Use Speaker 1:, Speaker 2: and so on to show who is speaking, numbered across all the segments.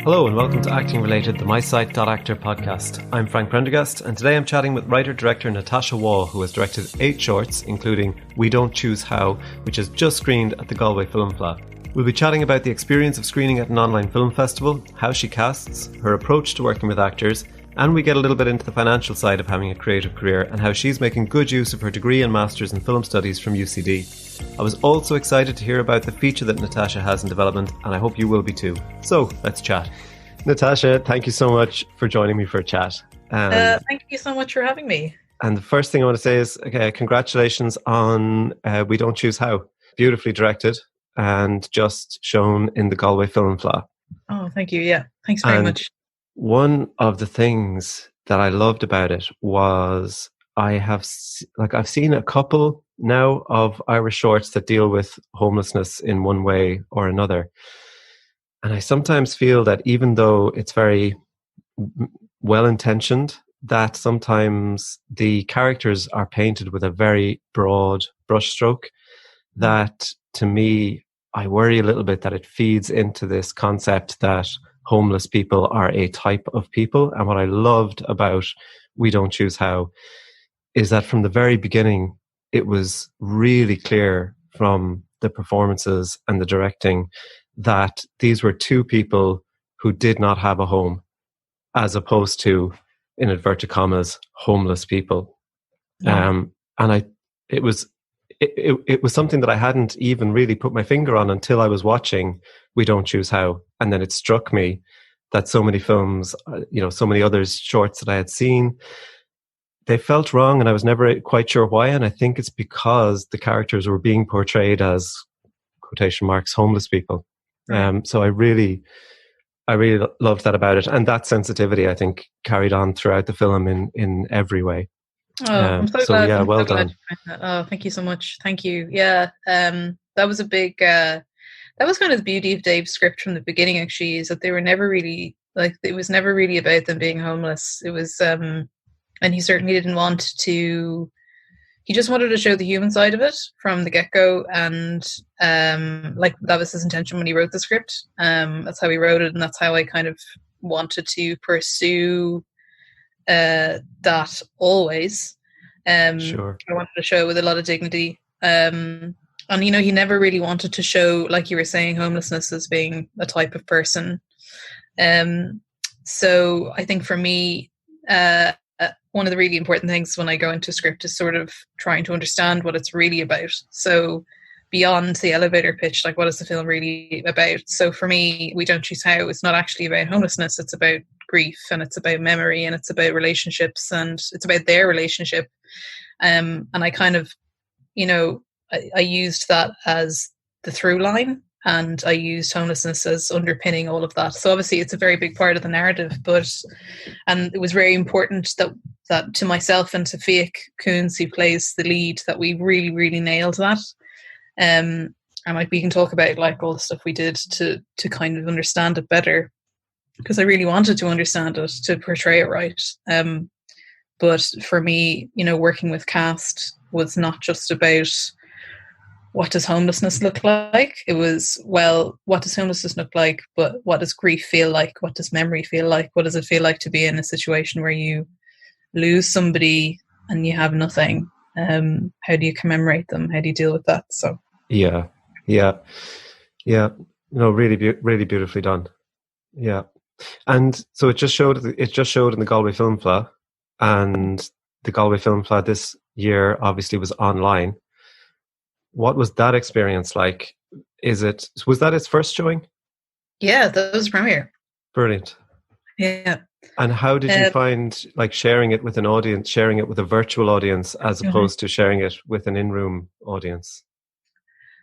Speaker 1: Hello and welcome to Acting Related, the MySite.actor podcast. I'm Frank Prendergast, and today I'm chatting with writer-director Natasha Waugh, who has directed 8 shorts, including We Don't Choose How, which has just screened at the Galway Film Fleadh. We'll be chatting about the experience of screening at an online film festival, how she casts, her approach to working with actors, and we get a little bit into the financial side of having a creative career and how she's making good use of her degree and masters in film studies from UCD. I was also excited to hear about the feature that Natasha has in development, and I hope you will be too. So, let's chat. Natasha, thank you so much for joining me for a chat.
Speaker 2: Thank you so much for having me.
Speaker 1: And the first thing I want to say is, congratulations on We Don't Choose How. Beautifully directed and just shown in the Galway Film Fleadh.
Speaker 2: Oh, thank you. Yeah, thanks very much.
Speaker 1: One of the things that I loved about it was I've seen a couple now of Irish shorts that deal with homelessness in one way or another. And I sometimes feel that even though it's very well-intentioned, that sometimes the characters are painted with a very broad brushstroke that, to me, I worry a little bit that it feeds into this concept that homeless people are a type of people. And what I loved about We Don't Choose How is that from the very beginning, it was really clear from the performances and the directing that these were 2 people who did not have a home, as opposed to, in inverted commas, homeless people.
Speaker 2: Yeah.
Speaker 1: It was something that I hadn't even really put my finger on until I was watching We Don't Choose How. And then it struck me that so many films, so many other shorts that I had seen, they felt wrong, and I was never quite sure why. And I think it's because the characters were being portrayed as, quotation marks, homeless people.
Speaker 2: Right.
Speaker 1: So I really loved that about it. And that sensitivity, I think, carried on throughout the film in every way.
Speaker 2: Oh, I'm so glad.
Speaker 1: Yeah, well
Speaker 2: glad
Speaker 1: done.
Speaker 2: you found that. Oh, thank you so much. Thank you. Yeah. That was a big, that was kind of the beauty of Dave's script from the beginning, actually, is that they were never really, it was never really about them being homeless. It was, and he certainly didn't want to, he just wanted to show the human side of it from the get-go. And that was his intention when he wrote the script. That's how he wrote it. And that's how I kind of wanted to pursue that always.
Speaker 1: Sure.
Speaker 2: I wanted to show it with a lot of dignity. And, he never really wanted to show, like you were saying, homelessness as being a type of person. So I think for me, one of the really important things when I go into a script is sort of trying to understand what it's really about. So beyond the elevator pitch, what is the film really about? So for me, We Don't Choose How, it's not actually about homelessness. It's about grief, and it's about memory, and it's about relationships, and it's about their relationship. And I kind of, I used that as the through line, and I used homelessness as underpinning all of that. So obviously it's a very big part of the narrative, and it was very important that to myself and to Fiach Coontz, who plays the lead, that we really, really nailed that. And we can talk about all the stuff we did to kind of understand it better, because I really wanted to understand it, to portray it right. But for me, working with cast was not just about what does homelessness look like. It was, well, what does homelessness look like? But what does grief feel like? What does memory feel like? What does it feel like to be in a situation where you lose somebody and you have nothing? How do you commemorate them? How do you deal with that? So
Speaker 1: yeah, really beautifully done. Yeah. And so it just showed in the Galway Film Fleadh, and the Galway Film Fleadh this year obviously was online. What was that experience like? Was that its first showing?
Speaker 2: Yeah, that was premiere.
Speaker 1: Brilliant.
Speaker 2: Yeah.
Speaker 1: And how did you find sharing it with an audience, sharing it with a virtual audience, as opposed to sharing it with an in-room audience?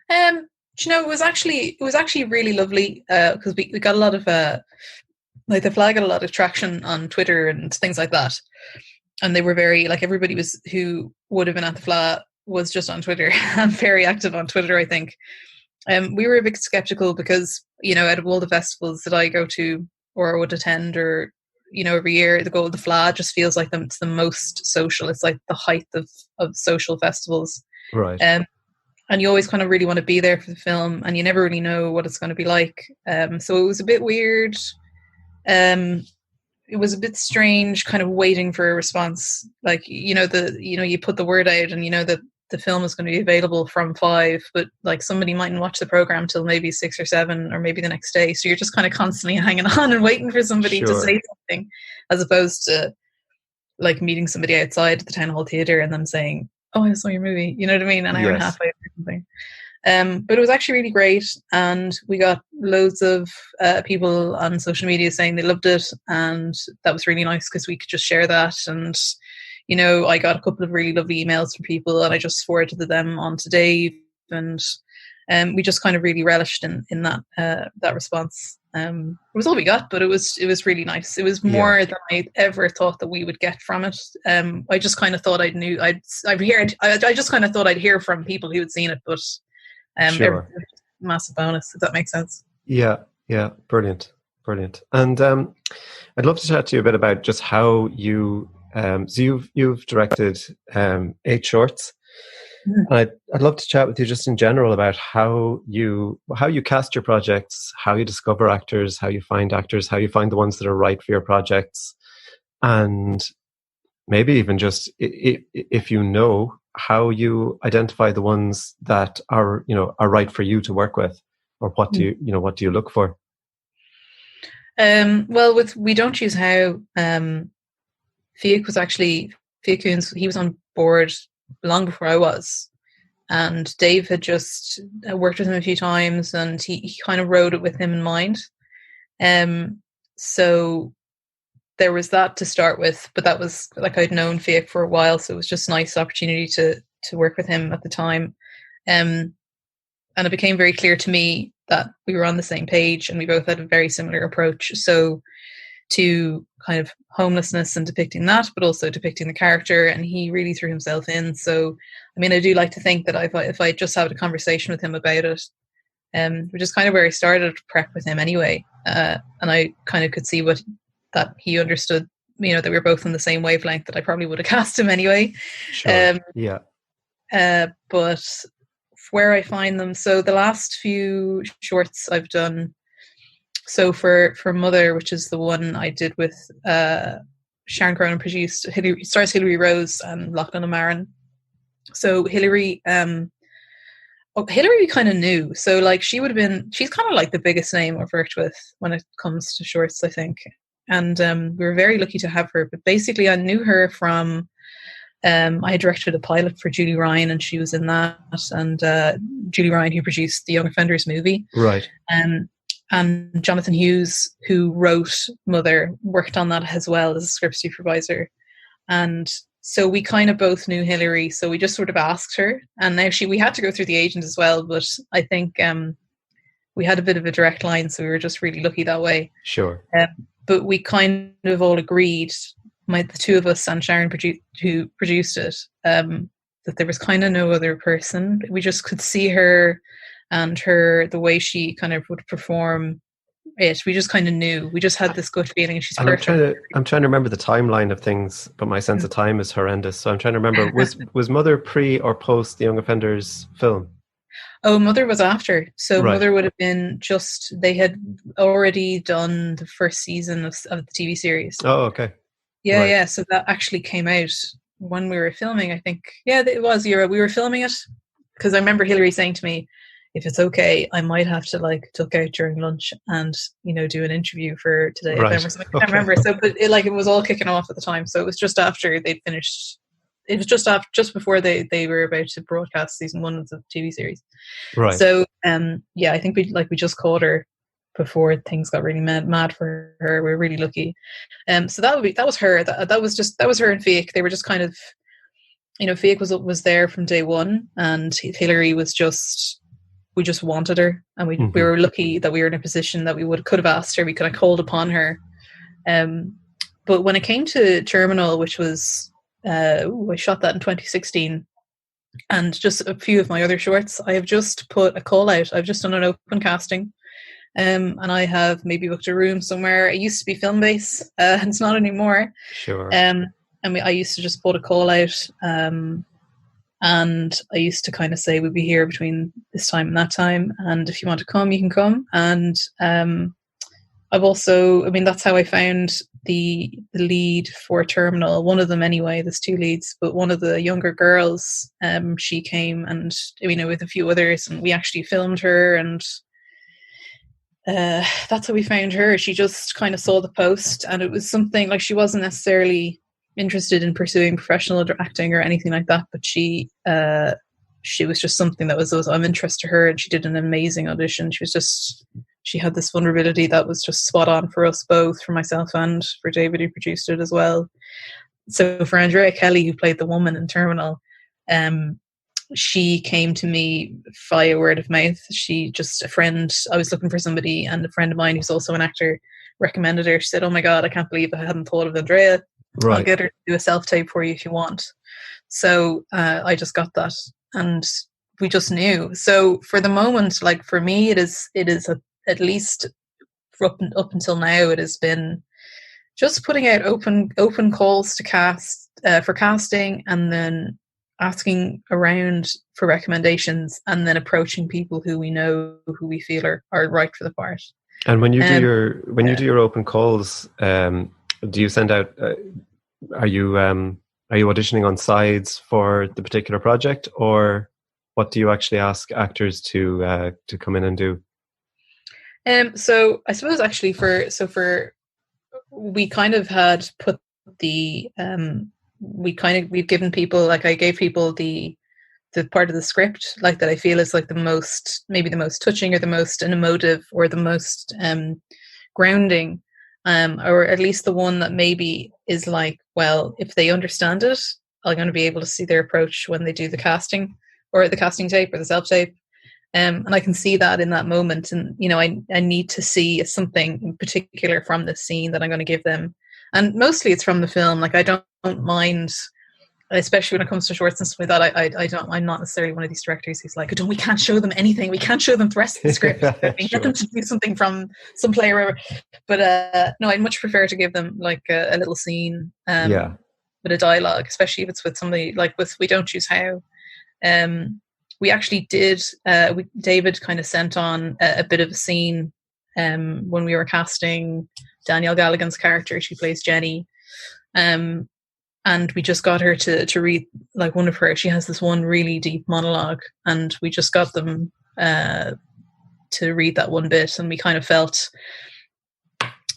Speaker 2: It was actually really lovely, because we got a lot of the flag got a lot of traction on Twitter and things like that, and they were very everybody who would have been at the Fleadh was just on Twitter and very active on Twitter, I think. We were a bit skeptical because out of all the festivals that I go to or would attend, or every year, the Fleadh just feels like it's the most social. It's like the height of social festivals,
Speaker 1: right?
Speaker 2: And you always kind of really want to be there for the film, and you never really know what it's going to be like. So it was a bit weird It was a bit strange, kind of waiting for a response. Like, you put the word out, and that the film is going to be available from 5, but like somebody mightn't watch the program till maybe 6 or 7, or maybe the next day. So you're just kind of constantly hanging on and waiting for somebody to say something, as opposed to like meeting somebody outside the town hall theatre and them saying, "Oh, I saw your movie." You know what I mean? An hour and a half later or something. But it was actually really great, and we got loads of people on social media saying they loved it, and that was really nice because we could just share that. And I got a couple of really lovely emails from people, and I just forwarded them on to Dave, and we just kind of really relished in that response. It was all we got, but it was really nice. It was more than I ever thought that we would get from it. I just kind of thought I just kind of thought I'd hear from people who had seen it, but massive bonus, if that makes sense.
Speaker 1: Yeah, brilliant. And I'd love to chat to you a bit about just how you so you've directed 8 shorts. And I'd love to chat with you just in general about how you cast your projects, how you discover actors, how you find actors, how you find the ones that are right for your projects, and maybe even just if how you identify the ones that are right for you to work with, or what do you look for?
Speaker 2: Well, with We Don't Choose How, Fiach Coons, he was on board long before I was, and Dave had just worked with him a few times, and he kind of wrote it with him in mind. So there was that to start with, but that was like, I'd known Fiach for a while, so it was just a nice opportunity to work with him at the time. And it became very clear to me that we were on the same page, and we both had a very similar approach. So to kind of homelessness and depicting that, but also depicting the character, and he really threw himself in. So, I mean, I do like to think that if I just had a conversation with him about it, which is kind of where I started prep with him anyway, and I kind of could see that he understood, that we were both on the same wavelength, that I probably would have cast him anyway.
Speaker 1: Sure.
Speaker 2: But where I find them, so the last few shorts I've done, so for Mother, which is the one I did with Sharon Cronin, produced, stars Hilary Rose and Lachlan O'Marin. So Hilary we kind of knew. So like she's kind of like the biggest name I've worked with when it comes to shorts, I think. And we were very lucky to have her. But basically I knew her from, I had directed a pilot for Julie Ryan, and she was in that. And Julie Ryan, who produced the Young Offenders movie.
Speaker 1: Right.
Speaker 2: And Jonathan Hughes, who wrote Mother, worked on that as well as a script supervisor. And so we kind of both knew Hilary, so we just sort of asked her. And now we had to go through the agent as well, but I think we had a bit of a direct line, so we were just really lucky that way.
Speaker 1: Sure.
Speaker 2: But we kind of all agreed, the two of us and Sharon, who produced it, that there was kind of no other person. We just could see her, and the way she kind of would perform it. We just kind of knew. We just had this gut feeling, and she's perfect.
Speaker 1: I'm trying to remember the timeline of things, but my sense of time is horrendous. So I'm trying to remember, was Mother pre or post the Young Offenders film?
Speaker 2: Oh, Mother was after. So
Speaker 1: right.
Speaker 2: Mother would have been they had already done the first season of the TV series.
Speaker 1: Oh, okay.
Speaker 2: Yeah, right. Yeah. So that actually came out when we were filming, I think. Yeah, it was. We were filming it, because I remember Hilary saying to me, if it's okay, I might have to tuck out during lunch and do an interview for Today
Speaker 1: right.
Speaker 2: FM or something. I can't remember. So, but it was all kicking off at the time. So it was just after they'd finished. It was just before they were about to broadcast season 1 of the TV series.
Speaker 1: Right.
Speaker 2: So I think we just caught her before things got really mad for her. We were really lucky. So that was her. That was her and Fiach. They were just kind of, Fiach was there from day one, and Hilary was just. We just wanted her, and we were lucky that we were in a position that we could have asked her. We could have called upon her. But when it came to Terminal, which was, I shot that in 2016, and just a few of my other shorts, I have just put a call out. I've just done an open casting, and I have maybe booked a room somewhere. It used to be Film Base, and it's not anymore.
Speaker 1: Sure.
Speaker 2: I used to just put a call out. And I used to kind of say, we'll be here between this time and that time, and if you want to come, you can come. And I've also, I mean, that's how I found the lead for Terminal. One of them, anyway. There's two leads, but one of the younger girls, she came, and with a few others, and we actually filmed her, and that's how we found her. She just kind of saw the post, and it was something like, she wasn't necessarily interested in pursuing professional acting or anything like that, but she was just something that was of interest to her, and she did an amazing audition. She had this vulnerability that was just spot on for us both, for myself and for David, who produced it as well. So for Andrea Kelly, who played the woman in Terminal, she came to me via word of mouth. A friend, I was looking for somebody, and a friend of mine who's also an actor recommended her. She said, "Oh my God, I can't believe I hadn't thought of Andrea.
Speaker 1: Right.
Speaker 2: I'll get her to do a self-tape for you if you want." So I just got that, and we just knew. So for the moment, like for me, it is at least up until now, it has been just putting out open calls to cast for casting, and then asking around for recommendations, and then approaching people who we know, who we feel are right for the part.
Speaker 1: And when you do your open calls, do you send out? Are you auditioning on sides for the particular project, or what do you actually ask actors to come in and do?
Speaker 2: So I suppose actually we kind of had put the we've given people, like I gave people the part of the script like that I feel is like the most touching, or the most emotive, or the most grounding, or at least the one that maybe is like, well, if they understand it, I'm going to be able to see their approach when they do the casting, or the casting tape, or the self tape. And I can see that in that moment. And, I need to see something in particular from this scene that I'm going to give them. And mostly it's from the film. Like, I don't mind, especially when it comes to shorts and stuff like that. I'm not necessarily one of these directors who's like, we can't show them anything. We can't show them the rest of the script. Get them to do something from some play or whatever. But no, I'd much prefer to give them like a little scene with a dialogue, especially if it's with somebody like with We Don't Choose How. We actually did, David kind of sent on a bit of a scene when we were casting Danielle Galligan's character. She plays Jenny. And we just got her to read like one of her, she has this one really deep monologue, and we just got them to read that one bit, and we kind of felt,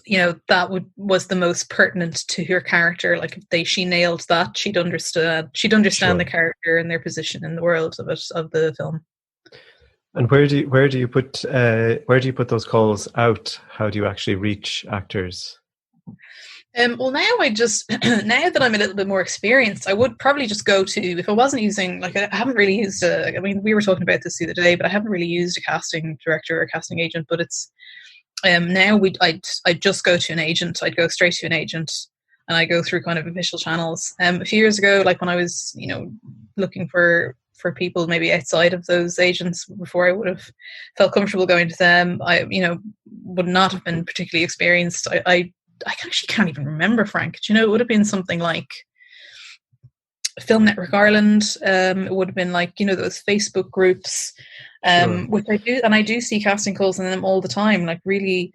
Speaker 2: that was the most pertinent to her character. Like, if she nailed that, she'd understand the character and their position in the world of the film.
Speaker 1: And where do you put those calls out? How do you actually reach actors?
Speaker 2: Well, now now that I'm a little bit more experienced, I would probably just go to, if I wasn't using, like, I haven't really used we were talking about this the other day, but I haven't really used a casting director or a casting agent, but it's, now I'd just go to an agent. I'd go straight to an agent, and I go through kind of official channels. A few years ago, like when I was, looking for people maybe outside of those agents, before I would have felt comfortable going to them, I, would not have been particularly experienced. I actually can't even remember, Frank. It would have been something like Film Network Ireland. It would have been like, those Facebook groups, which I do, and I do see casting calls in them all the time. Like, really,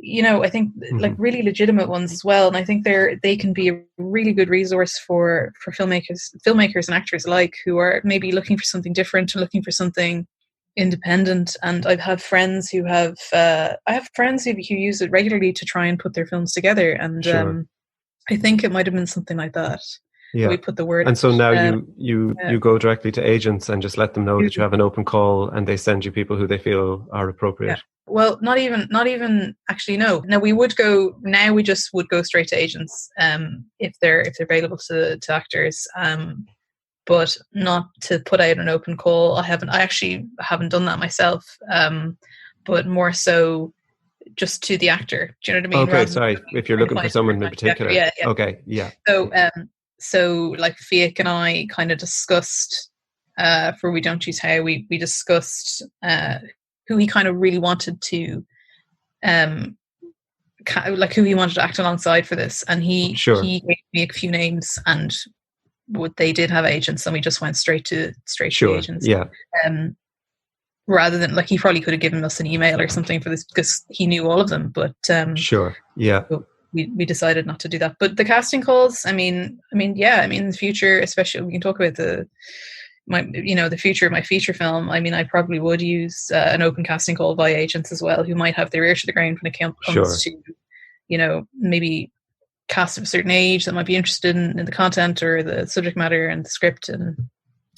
Speaker 2: I think like really legitimate ones as well. And I think they can be a really good resource for filmmakers and actors alike, who are maybe looking for something different and looking for something independent. And I've had friends who have who use it regularly to try and put their films together. And I think it might have been something like that.
Speaker 1: Yeah.
Speaker 2: We put the word.
Speaker 1: And so now you go directly to agents and just let them know that you have an open call, and they send you people who they feel are appropriate.
Speaker 2: Yeah. Well, not even actually. No, we would go. Now we just would go straight to agents, if they're available to actors. But not to put out an open call. I actually haven't done that myself. But more so just to the actor. Do you know what I mean?
Speaker 1: Okay, sorry. If you're looking for someone in particular.
Speaker 2: Yeah.
Speaker 1: Okay, yeah.
Speaker 2: So like Fiach and I kind of discussed for We Don't Choose How, we discussed who he kind of really wanted to who he wanted to act alongside for this, and he gave me a few names, and they did have agents, and we just went straight to the agents.
Speaker 1: Yeah.
Speaker 2: rather than like he probably could have given us an email or something for this because he knew all of them, but
Speaker 1: sure, yeah.
Speaker 2: We decided not to do that. But the casting calls, I mean, yeah, I mean, in the future, especially we can talk about the future of my feature film. I mean, I probably would use an open casting call by agents as well, who might have their ear to the ground when it comes to, maybe cast of a certain age that might be interested in the content or the subject matter and the script and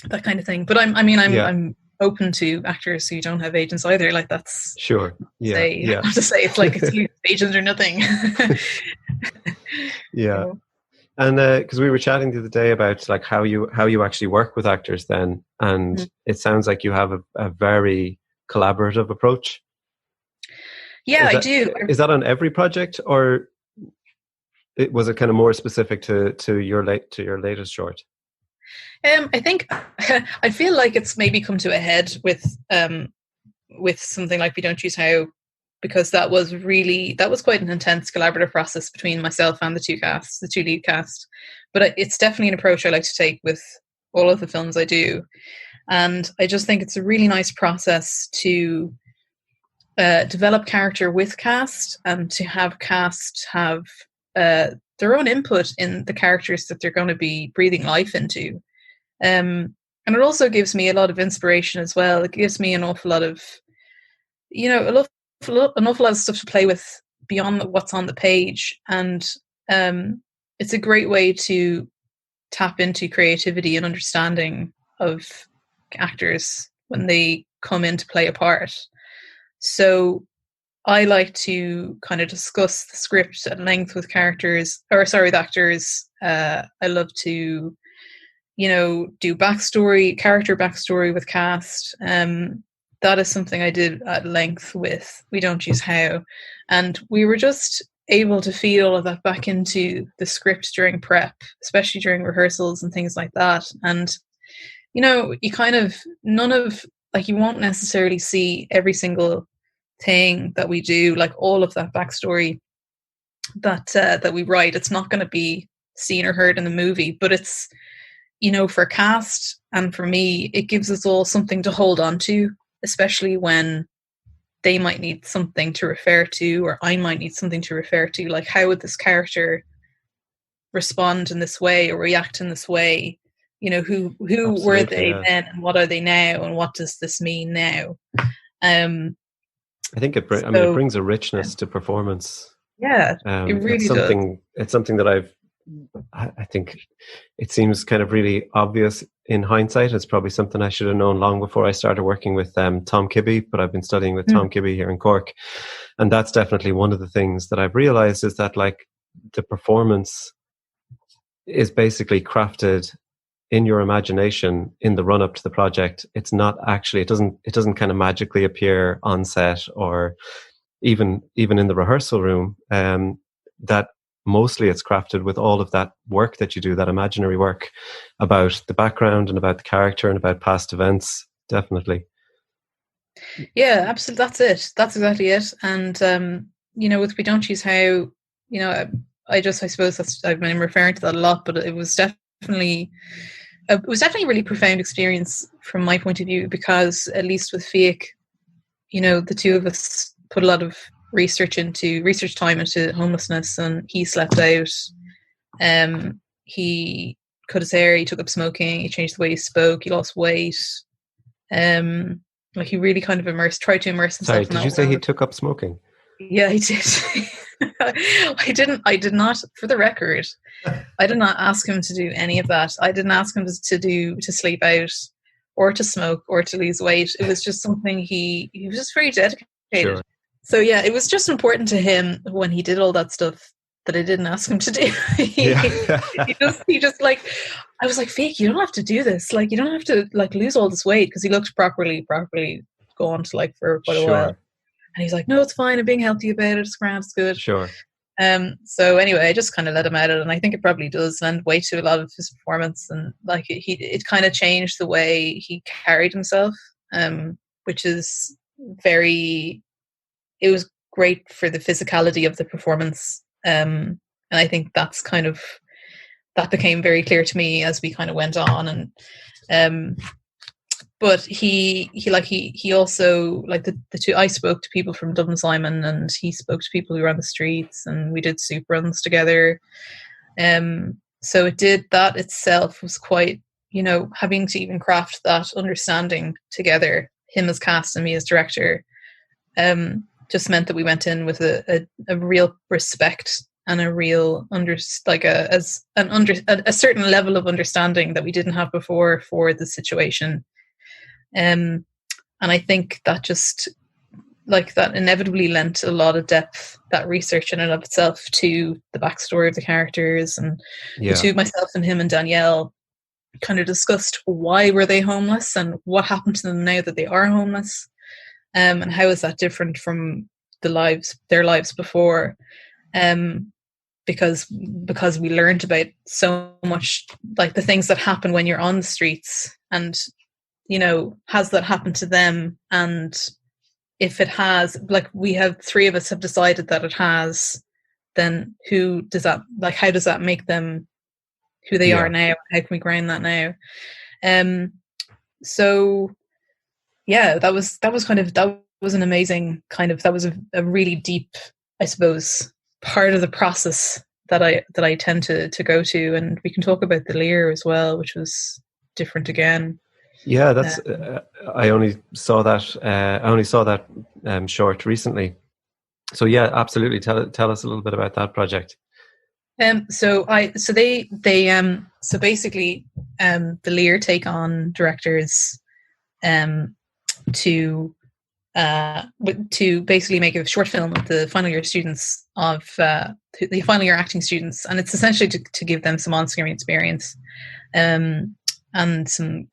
Speaker 2: that kind of thing. But I'm open to actors who don't have agents either. Like that's
Speaker 1: sure. Yeah.
Speaker 2: I have to say it's like it's agents or nothing.
Speaker 1: Yeah. And because we were chatting the other day about like how you actually work with actors then, and it sounds like you have a very collaborative approach.
Speaker 2: Yeah, I do.
Speaker 1: Is that on every project, or was it kind of more specific to your latest short?
Speaker 2: I think I feel like it's maybe come to a head with something like We Don't Choose How, because that was quite an intense collaborative process between myself and the two lead cast. But it's definitely an approach I like to take with all of the films I do, and I just think it's a really nice process to develop character with cast and to have cast have their own input in the characters that they're going to be breathing life into. And it also gives me a lot of inspiration as well. It gives me an awful lot of, an awful lot of stuff to play with beyond what's on the page. And it's a great way to tap into creativity and understanding of actors when they come in to play a part. So I like to kind of discuss the script at length with the actors. I love to, do character backstory with cast. That is something I did at length with We Don't Choose How. And we were just able to feed all of that back into the script during prep, especially during rehearsals and things like that. And, you won't necessarily see every single thing that we do, like all of that backstory that we write. It's not going to be seen or heard in the movie, but it's, for cast and for me, it gives us all something to hold on to, especially when they might need something to refer to, or I might need something to refer to. Like, how would this character respond in this way or react in this way? Who Absolutely, were they then, and what are they now, and what does this mean now?
Speaker 1: I think it brings a richness to performance.
Speaker 2: Yeah, it really does.
Speaker 1: It's something that I think it seems kind of really obvious in hindsight. It's probably something I should have known long before I started working with Tom Kibbe, but I've been studying with Tom Kibbe here in Cork. And that's definitely one of the things that I've realized is that like the performance is basically crafted in your imagination in the run up to the project. It's not actually, it doesn't kind of magically appear on set or even in the rehearsal room. That mostly it's crafted with all of that work that you do, that imaginary work about the background and about the character and about past events. Definitely.
Speaker 2: Yeah, absolutely. That's it. That's exactly it. And, with We Don't Choose How, I suppose I've been referring to that a lot, but it was definitely a really profound experience from my point of view, because at least with Fiach, the two of us put a lot of research time into homelessness, and he slept out. He cut his hair, he took up smoking, he changed the way he spoke, he lost weight. He really kind of tried to immerse himself.
Speaker 1: Sorry, did you say he took up smoking?
Speaker 2: Yeah, he did. I did not, for the record, I did not ask him to do any of that. I didn't ask him to sleep out or to smoke or to lose weight. It was just something he was just very dedicated. Sure. So yeah, it was just important to him when he did all that stuff that I didn't ask him to do. he just like, I was like, Fiach, you don't have to do this. Like, you don't have to like lose all this weight, because he looked properly gaunt like for quite a while. And he's like, no, it's fine. I'm being healthy about it. It's grand. It's good.
Speaker 1: Sure.
Speaker 2: So anyway, I just kind of let him at it, and I think it probably does lend weight to a lot of his performance, and like it kind of changed the way he carried himself, which is it was great for the physicality of the performance, and I think that became very clear to me as we kind of went on, and but he also, like, the two, I spoke to people from Dublin Simon, and he spoke to people who were on the streets, and we did soup runs together. So it did, that itself was quite, having to even craft that understanding together, him as cast and me as director, just meant that we went in with a real respect and a real a certain level of understanding that we didn't have before for the situation. And I think that just, like, that inevitably lent a lot of depth, that research in and of itself, to the backstory of the characters. And the two, myself and him and Danielle, kind of discussed why were they homeless and what happened to them now that they are homeless, and how is that different from their lives before. Because we learned about so much, like, the things that happen when you're on the streets, and has that happened to them? And if it has, like, three of us have decided that it has, then how does that make them who they are now? How can we ground that now? So yeah, that was an amazing that was a really deep, I suppose, part of the process that I tend to go to. And we can talk about the Lear as well, which was different again.
Speaker 1: Yeah, that's. I only saw that short recently. So yeah, absolutely. Tell us a little bit about that project.
Speaker 2: So basically, the Lear take on directors, to basically make a short film of the final year students of the final year acting students, and it's essentially to give them some on-screen experience, and some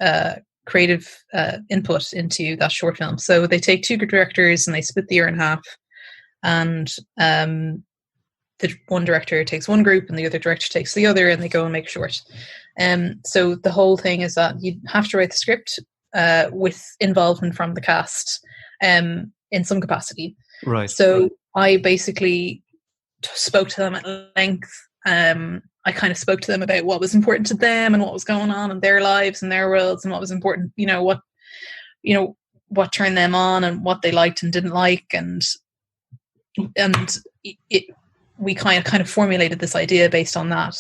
Speaker 2: creative input into that short film. So they take two directors and they split the year in half, and the one director takes one group and the other director takes the other, and they go and make short. So the whole thing is that you have to write the script with involvement from the cast, in some capacity.
Speaker 1: Right.
Speaker 2: So I basically spoke to them at length. I kind of spoke to them about what was important to them and what was going on in their lives and their worlds, and what was important, what turned them on and what they liked and didn't like, and we kind of formulated this idea based on that.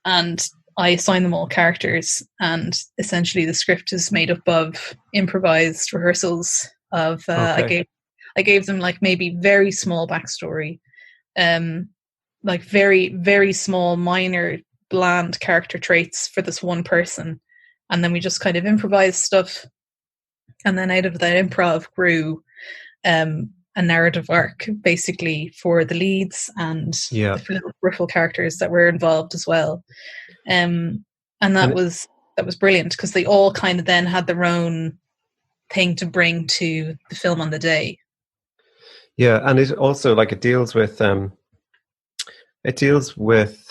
Speaker 2: And I assigned them all characters, and essentially the script is made up of improvised rehearsals of I gave them, like, maybe very small backstory, like very, very small, minor, bland character traits for this one person, and then we just kind of improvised stuff, and then out of that improv grew a narrative arc, basically, for the leads and the peripheral characters that were involved as well. And that was brilliant, because they all kind of then had their own thing to bring to the film on the day.
Speaker 1: Yeah, and it also, like, it deals with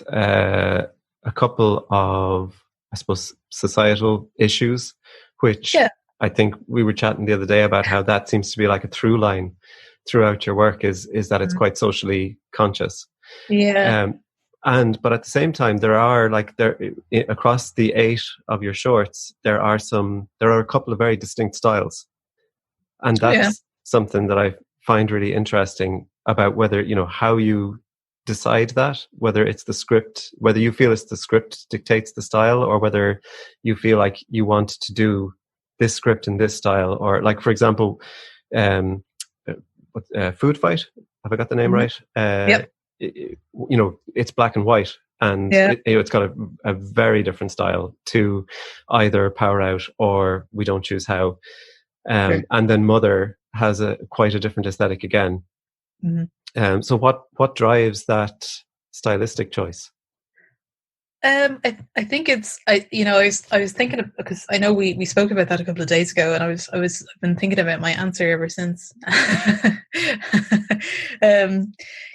Speaker 1: a couple of, I suppose, societal issues, which I think we were chatting the other day about how that seems to be like a through line throughout your work, is that it's quite socially conscious.
Speaker 2: Yeah.
Speaker 1: But at the same time, there are across the 8 of your shorts, there are a couple of very distinct styles, and that's something that I find really interesting about whether, how you decide that, whether it's the script, whether you feel it's the script dictates the style, or whether you feel like you want to do this script in this style, or, like, for example, Food Fight. Have I got the name right?
Speaker 2: Yep.
Speaker 1: It's black and white, and it's got a very different style to either Power Out or We Don't Choose How. And then Mother has quite a different aesthetic again. Mm-hmm. So what drives that stylistic choice?
Speaker 2: I think it's I was thinking of, because I know we spoke about that a couple of days ago, and I've been thinking about my answer ever since.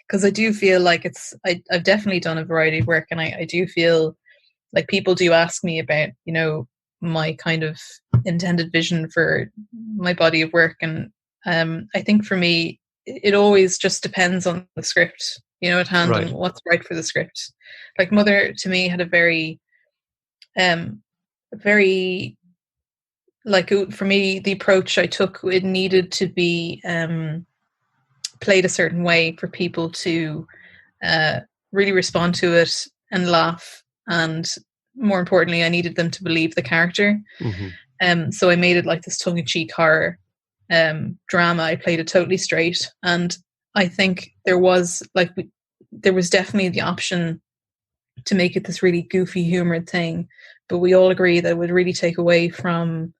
Speaker 2: Because I do feel like I've definitely done a variety of work, and I do feel like people do ask me about, my kind of intended vision for my body of work, and I think for me it always just depends on the script, at hand, and what's right for the script. Like Mother, to me, had a very like for me, the approach I took, it needed to be played a certain way for people to really respond to it and laugh. And more importantly, I needed them to believe the character. So I made it like this tongue-in-cheek horror drama. I played it totally straight, and I think there was definitely the option to make it this really goofy humor thing, but we all agree that it would really take away from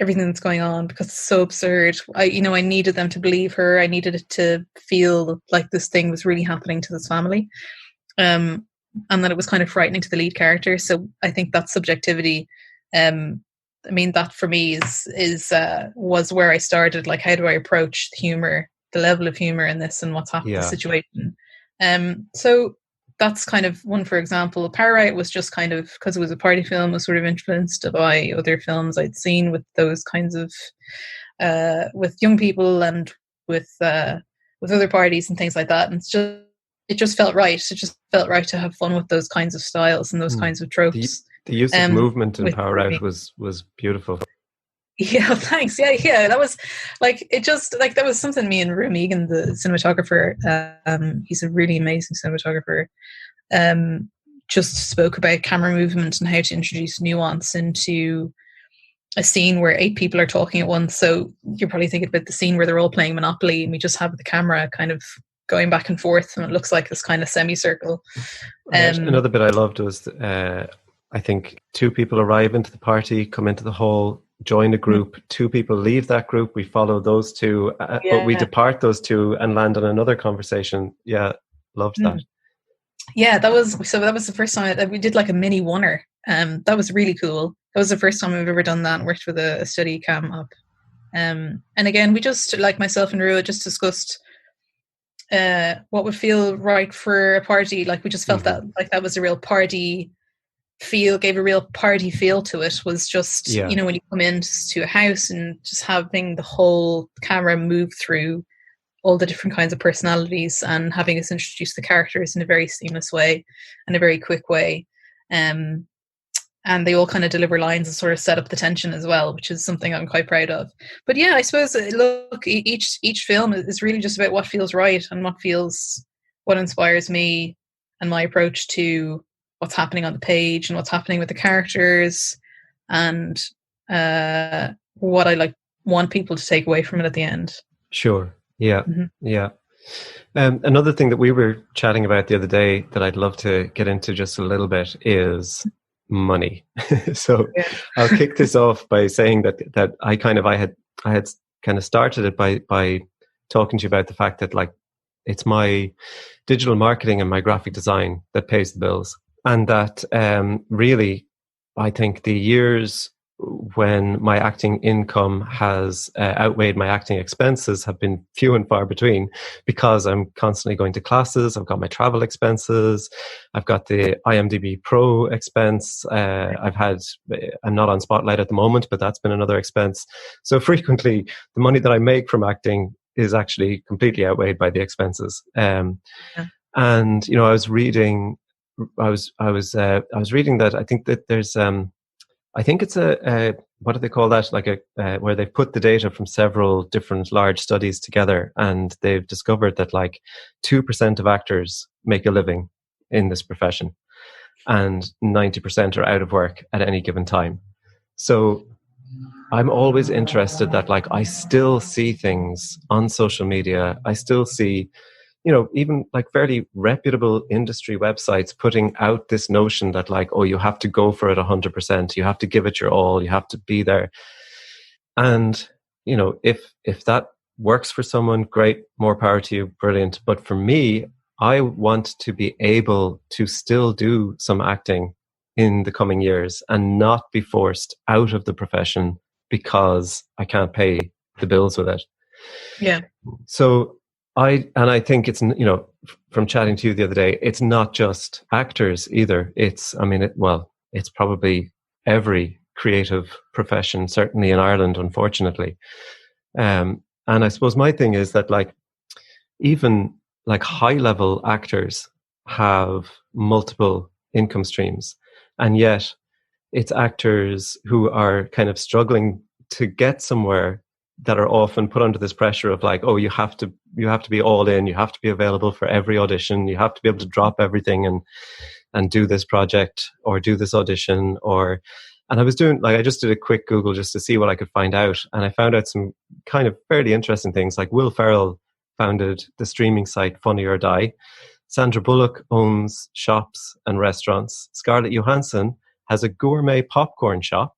Speaker 2: everything that's going on because it's so absurd. I needed them to believe her. I needed it to feel like this thing was really happening to this family, and that it was kind of frightening to the lead character. So I think that subjectivity, I mean, that for me was where I started. Like, how do I approach the humor, the level of humor in this, and what's happened, the situation. So that's kind of one, for example. Parasite was just kind of, because it was a party film, was sort of influenced by other films I'd seen with those kinds of, with young people and with other parties and things like that. And it just felt right. It just felt right to have fun with those kinds of styles and those kinds of tropes.
Speaker 1: The use of movement in Parasite was beautiful.
Speaker 2: Yeah, thanks. Yeah. That was like, it just like, that was something me and Room Egan, the cinematographer, he's a really amazing cinematographer, just spoke about camera movement and how to introduce nuance into a scene where 8 people are talking at once. So you're probably thinking about the scene where they're all playing Monopoly and we just have the camera kind of going back and forth and it looks like this kind of semicircle.
Speaker 1: Another bit I loved was I think 2 people arrive into the party, come into the hall, join a group, 2 people leave that group, we follow those 2, but we depart those 2 and land on another conversation. Yeah, loved that.
Speaker 2: Yeah, that was the first time that we did like a mini oneer. That was really cool. That was the first time I've ever done that and worked with a study cam up. And again, we just, like myself and Rua, just discussed what would feel right for a party. Like we just felt that like that was a real party feel, gave a real party feel to it. Was just, you know, when you come into a house and just having the whole camera move through all the different kinds of personalities and having us introduce the characters in a very seamless way and a very quick way. And they all kind of deliver lines and sort of set up the tension as well, which is something I'm quite proud of. But yeah, I suppose, look, each film is really just about what feels right and what inspires me and my approach to what's happening on the page and what's happening with the characters and what I want people to take away from it at the end.
Speaker 1: Sure. Yeah. Yeah. Another thing that we were chatting about the other day that I'd love to get into just a little bit is money. So I'll kick this off by saying that I had kind of started it by talking to you about the fact that like it's my digital marketing and my graphic design that pays the bills, and that really I think the years when my acting income has outweighed my acting expenses have been few and far between, because I'm constantly going to classes. I've got my travel expenses. I've got the IMDb Pro expense. I'm not on Spotlight at the moment, but that's been another expense. So frequently the money that I make from acting is actually completely outweighed by the expenses. And, you know, I was reading that I think that there's, I think it's what do they call that? Like where they've put the data from several different large studies together, and they've discovered that like 2% of actors make a living in this profession, and 90% are out of work at any given time. So I'm always interested that like I still see things on social media. I still see, you know, even like fairly reputable industry websites putting out this notion that like, oh, you have to go for it 100%. You have to give it your all. You have to be there. And, you know, if that works for someone, great, more power to you, brilliant. But for me, I want to be able to still do some acting in the coming years and not be forced out of the profession because I can't pay the bills with it.
Speaker 2: Yeah.
Speaker 1: So I think it's, you know, from chatting to you the other day, it's not just actors either. It's probably every creative profession, certainly in Ireland, unfortunately. And I suppose my thing is that like, even like high level actors have multiple income streams. And yet it's actors who are kind of struggling to get somewhere that are often put under this pressure of like, oh, you have to be all in, you have to be available for every audition, you have to be able to drop everything and do this project or do this audition. And I just did a quick Google just to see what I could find out, and I found out some kind of fairly interesting things. Like Will Ferrell founded the streaming site Funny or Die. Sandra Bullock owns shops and restaurants. Scarlett Johansson has a gourmet popcorn shop.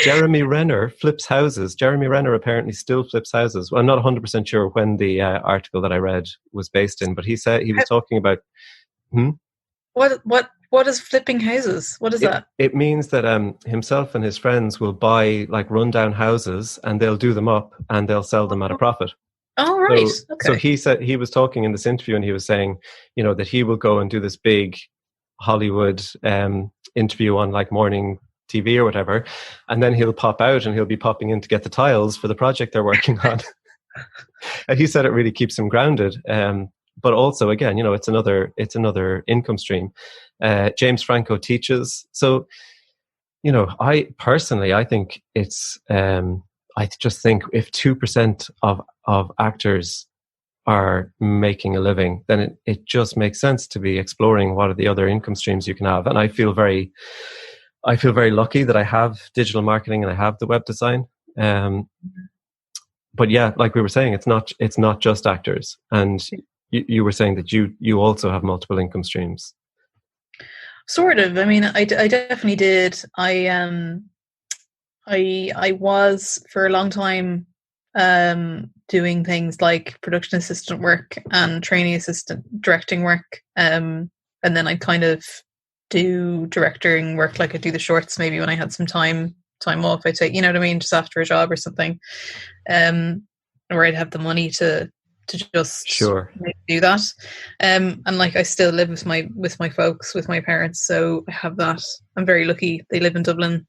Speaker 1: Jeremy Renner flips houses. Jeremy Renner apparently still flips houses. Well, I'm not 100% sure when the article that I read was based in, but he said he was talking about...
Speaker 2: What is flipping houses? What is that?
Speaker 1: It means that himself and his friends will buy like rundown houses and they'll do them up and they'll sell them at a profit.
Speaker 2: Oh, right.
Speaker 1: So he said, he was talking in this interview and he was saying, that he will go and do this big Hollywood interview on like morning TV or whatever, and then he'll pop out and he'll be popping in to get the tiles for the project they're working on. And he said it really keeps him grounded. But also, again, it's another income stream. James Franco teaches. So, I think it's, I just think if 2% of actors are making a living, then it just makes sense to be exploring what are the other income streams you can have. And I feel very lucky that I have digital marketing and I have the web design. But yeah, like we were saying, it's not just actors. And you were saying that you also have multiple income streams.
Speaker 2: Sort of. I mean, I definitely did. I was for a long time doing things like production assistant work and training assistant directing work, and then I'd kind of do directing work, like I'd do the shorts maybe when I had some time off. I'd take, just after a job or something, where I'd have the money to just do that. And like I still live with my folks, with my parents, so I have that. I'm very lucky. They live in Dublin.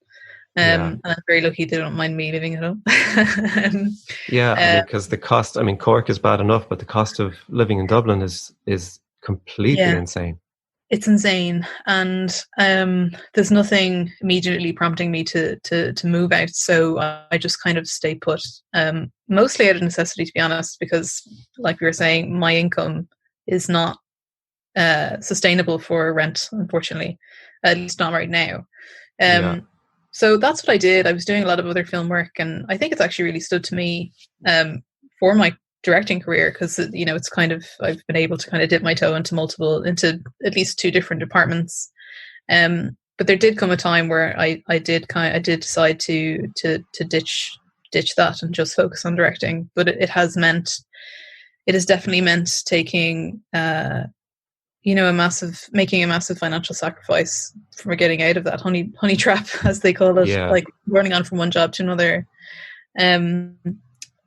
Speaker 2: And I'm very lucky they don't mind me living at home.
Speaker 1: Because the cost, Cork is bad enough, but the cost of living in Dublin is completely insane.
Speaker 2: It's insane. And there's nothing immediately prompting me to move out. So I just kind of stay put. Mostly out of necessity, to be honest, because like we were saying, my income is not sustainable for rent, unfortunately, at least not right now. So that's what I did. I was doing a lot of other film work, and I think it's actually really stood to me for my directing career, because it's kind of, I've been able to kind of dip my toe into at least 2 different departments. But there did come a time where I did decide to ditch that and just focus on directing. But it has definitely meant taking making a massive financial sacrifice for getting out of that honey trap, as they call it, like running on from one job to another. Because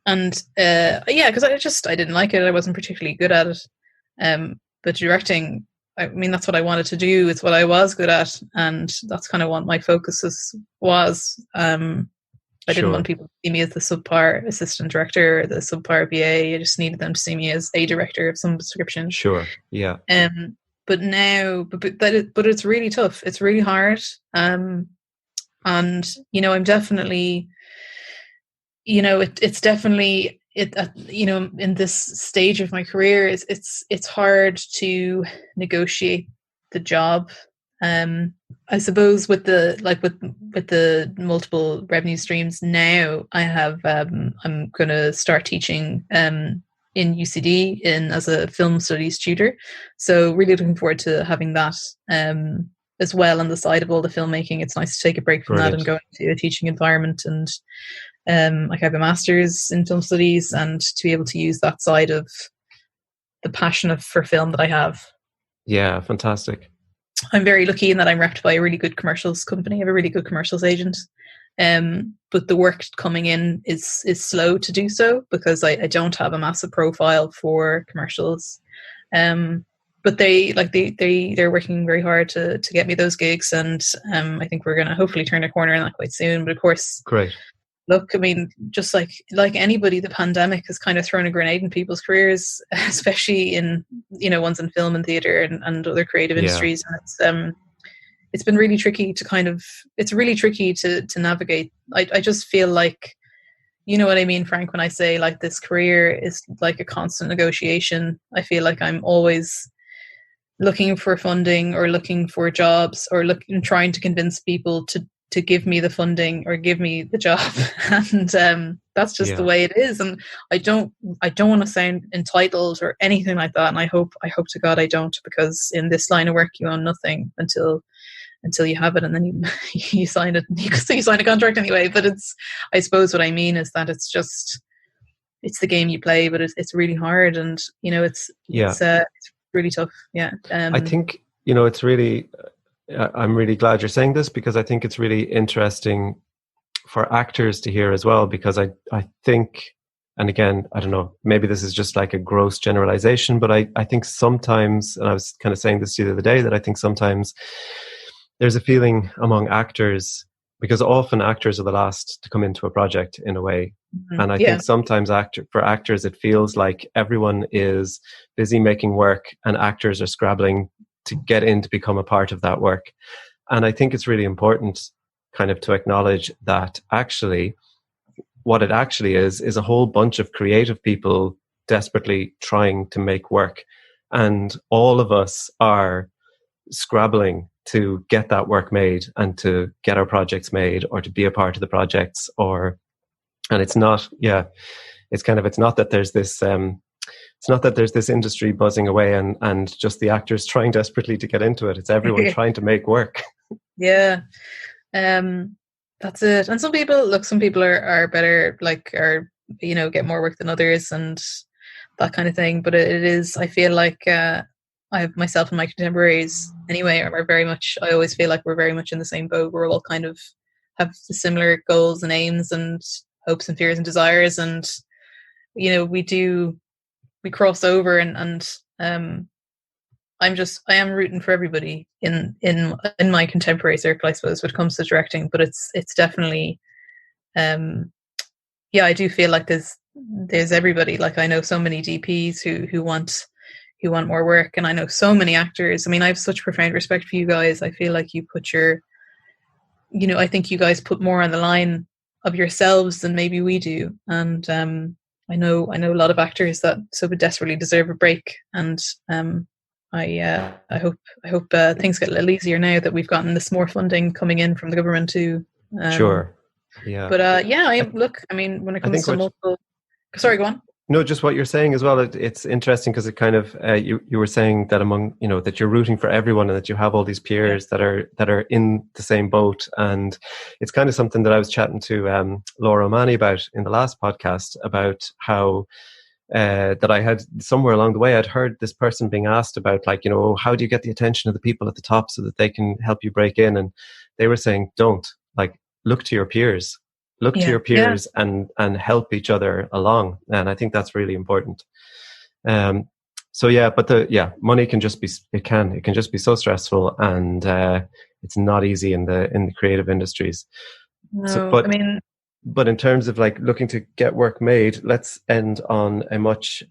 Speaker 2: I didn't like it. I wasn't particularly good at it. But directing, that's what I wanted to do. It's what I was good at, and that's kind of what my focus was. I didn't want people to see me as the subpar assistant director or the subpar BA. I just needed them to see me as a director of some description.
Speaker 1: Sure. Yeah.
Speaker 2: But now, but it's really tough. It's really hard. And I'm definitely, it's definitely in this stage of my career, it's hard to negotiate the job. I suppose with the multiple revenue streams now, I have I'm going to start teaching in UCD as a film studies tutor. So really looking forward to having that as well on the side of all the filmmaking. It's nice to take a break from that and go into a teaching environment. And I have a master's in film studies, and to be able to use that side of the passion for film that I have. Yeah,
Speaker 1: fantastic.
Speaker 2: I'm very lucky in that I'm repped by a really good commercials company. I have a really good commercials agent. But the work coming in is slow to do so, because I don't have a massive profile for commercials. But they're working very hard to get me those gigs, and I think we're going to hopefully turn a corner in that quite soon. But of course,
Speaker 1: great.
Speaker 2: Look, just like anybody, the pandemic has kind of thrown a grenade in people's careers, especially in, ones in film and theatre and other creative industries. And it's been really tricky to it's really tricky to navigate. I just feel like, you know what I mean, Frank, when I say like this career is like a constant negotiation. I feel like I'm always looking for funding or looking for jobs or trying to convince people to give me the funding or give me the job. And that's just the way it is. And I don't want to sound entitled or anything like that. And I hope to God I don't, because in this line of work you own nothing until you have it, and then you sign it. You sign a contract anyway. But I suppose what I mean is that it's the game you play, but it's really hard, and you know it's really tough. Yeah.
Speaker 1: I think, you know, it's really, I'm really glad you're saying this, because I think it's really interesting for actors to hear as well, because I think, and again, I don't know, maybe this is just like a gross generalization, but I think sometimes, and I was kind of saying this to you the other day, that I think sometimes there's a feeling among actors, because often actors are the last to come into a project in a way. Mm-hmm. And I think sometimes for actors, it feels like everyone is busy making work and actors are scrabbling to get in to become a part of that work. And I think it's really important kind of to acknowledge that actually what it actually is a whole bunch of creative people desperately trying to make work. And all of us are scrabbling to get that work made and to get our projects made or to be a part of the projects. And it's not, it's not that there's this, it's not that there's this industry buzzing away and just the actors trying desperately to get into it. It's everyone trying to make work.
Speaker 2: Yeah. That's it. And some people are better, like, are, you know, get more work than others and that kind of thing. But it is, I feel like, I have myself and my contemporaries anyway are very much, I always feel like we're very much in the same boat. We're all kind of have similar goals and aims and hopes and fears and desires. And, you know, we cross over and I am rooting for everybody in my contemporary circle, I suppose, when it comes to directing. But it's definitely, I do feel like there's everybody. Like, I know so many DPs who want more work, and I know so many actors. I mean, I have such profound respect for you guys. I feel like you put I think you guys put more on the line of yourselves than maybe we do. And I know a lot of actors that so desperately deserve a break. And I hope things get a little easier now that we've gotten this more funding coming in from the government too.
Speaker 1: Sure. Yeah.
Speaker 2: But I mean, when it comes to multiple, sorry, go on.
Speaker 1: No, just what you're saying as well. It's interesting because it kind of you were saying that among, you know, that you're rooting for everyone and that you have all these peers that are in the same boat. And it's kind of something that I was chatting to Laura O'Mahony about in the last podcast, about how that I had somewhere along the way, I'd heard this person being asked about, like, you know, how do you get the attention of the people at the top so that they can help you break in? And they were saying, don't, like, look to your peers. Look to your peers and help each other along. And I think that's really important. But money can just be, it can just be so stressful, and it's not easy in the creative industries.
Speaker 2: No,
Speaker 1: but in terms of like looking to get work made, let's end on a much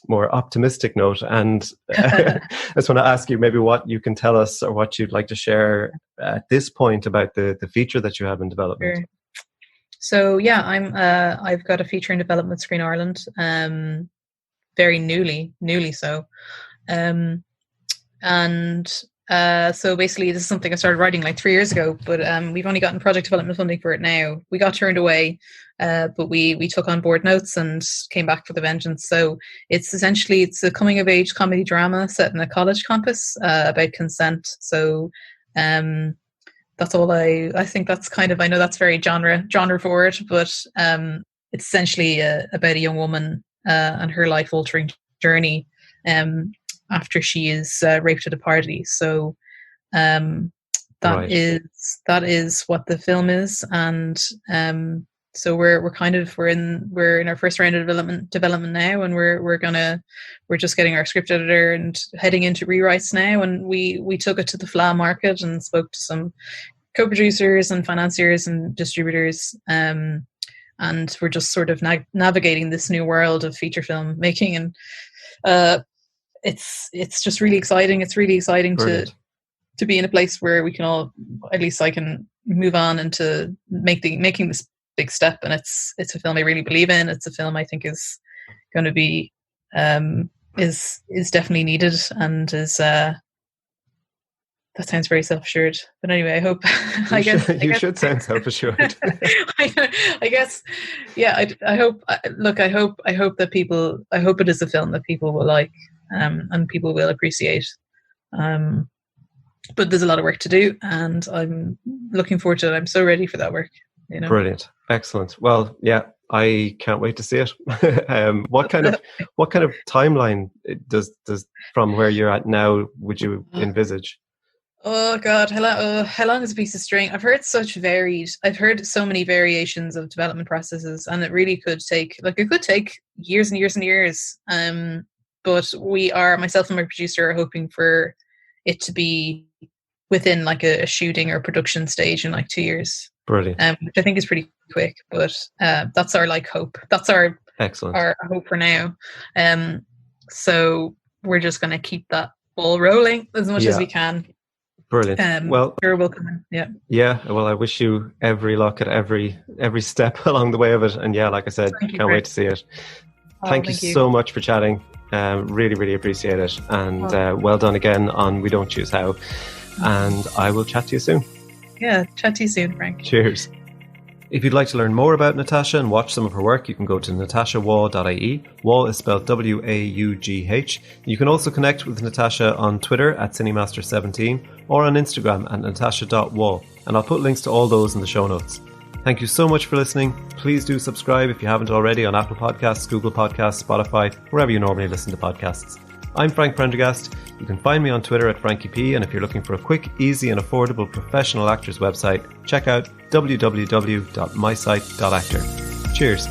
Speaker 1: more optimistic note. And I just want to ask you maybe what you can tell us or what you'd like to share at this point about the feature that you have in development.
Speaker 2: Sure. So I've got a feature in development with Screen Ireland, very newly so, so basically this is something I started writing like 3 years ago, but we've only gotten project development funding for it now. We got turned away, but we took on board notes and came back for the vengeance. So it's a coming of age comedy drama set in a college campus about consent. So that's all I think. That's kind of, I know that's very genre forward, but it's essentially about a young woman and her life altering journey after she is raped at a party. So that is what the film is. And so we're in our first round of development now, and we're just getting our script editor and heading into rewrites now. And we took it to the Fleadh market and spoke to some co-producers and financiers and distributors, and we're just sort of navigating this new world of feature film making. And it's just really exciting. It's really exciting. Brilliant. to be in a place where we can all, at least I can move on into making this big step. And it's a film I really believe in. It's a film I think is going to be is definitely needed, and is that sounds very self-assured, but anyway, I hope. I guess
Speaker 1: you should sound self-assured.
Speaker 2: I guess, yeah. I hope. Look, I hope that people. I hope it is a film that people will like, and people will appreciate. But there's a lot of work to do, and I'm looking forward to it. I'm so ready for that work. You know?
Speaker 1: Brilliant, excellent. Well, yeah, I can't wait to see it. What kind of timeline does from where you're at now would you envisage?
Speaker 2: Oh God, how long is a piece of string? I've heard so many variations of development processes, and it really could take years and years and years. But myself and my producer are hoping for it to be within like a shooting or production stage in like 2 years.
Speaker 1: Brilliant.
Speaker 2: Which I think is pretty quick, but that's our hope. That's our
Speaker 1: excellent.
Speaker 2: Our hope for now. So we're just going to keep that ball rolling as much as we can.
Speaker 1: Brilliant. Well,
Speaker 2: you're welcome. Yeah.
Speaker 1: Yeah. Well, I wish you every luck at every step along the way of it. And yeah, like I said, can't wait to see it. Thank you so much for chatting. Really, really appreciate it. And well done again on We Don't Choose How. And I will chat to you soon.
Speaker 2: Yeah, chat to you soon, Frank.
Speaker 1: Cheers. If you'd like to learn more about Natasha and watch some of her work, you can go to natashawaugh.ie. Waugh is spelled Waugh. You can also connect with Natasha on Twitter at Cinemaster17 or on Instagram at natasha.waugh. And I'll put links to all those in the show notes. Thank you so much for listening. Please do subscribe if you haven't already on Apple Podcasts, Google Podcasts, Spotify, wherever you normally listen to podcasts. I'm Frank Prendergast. You can find me on Twitter at FrankieP, and if you're looking for a quick, easy and affordable professional actors website, check out www.mysite.actor. Cheers.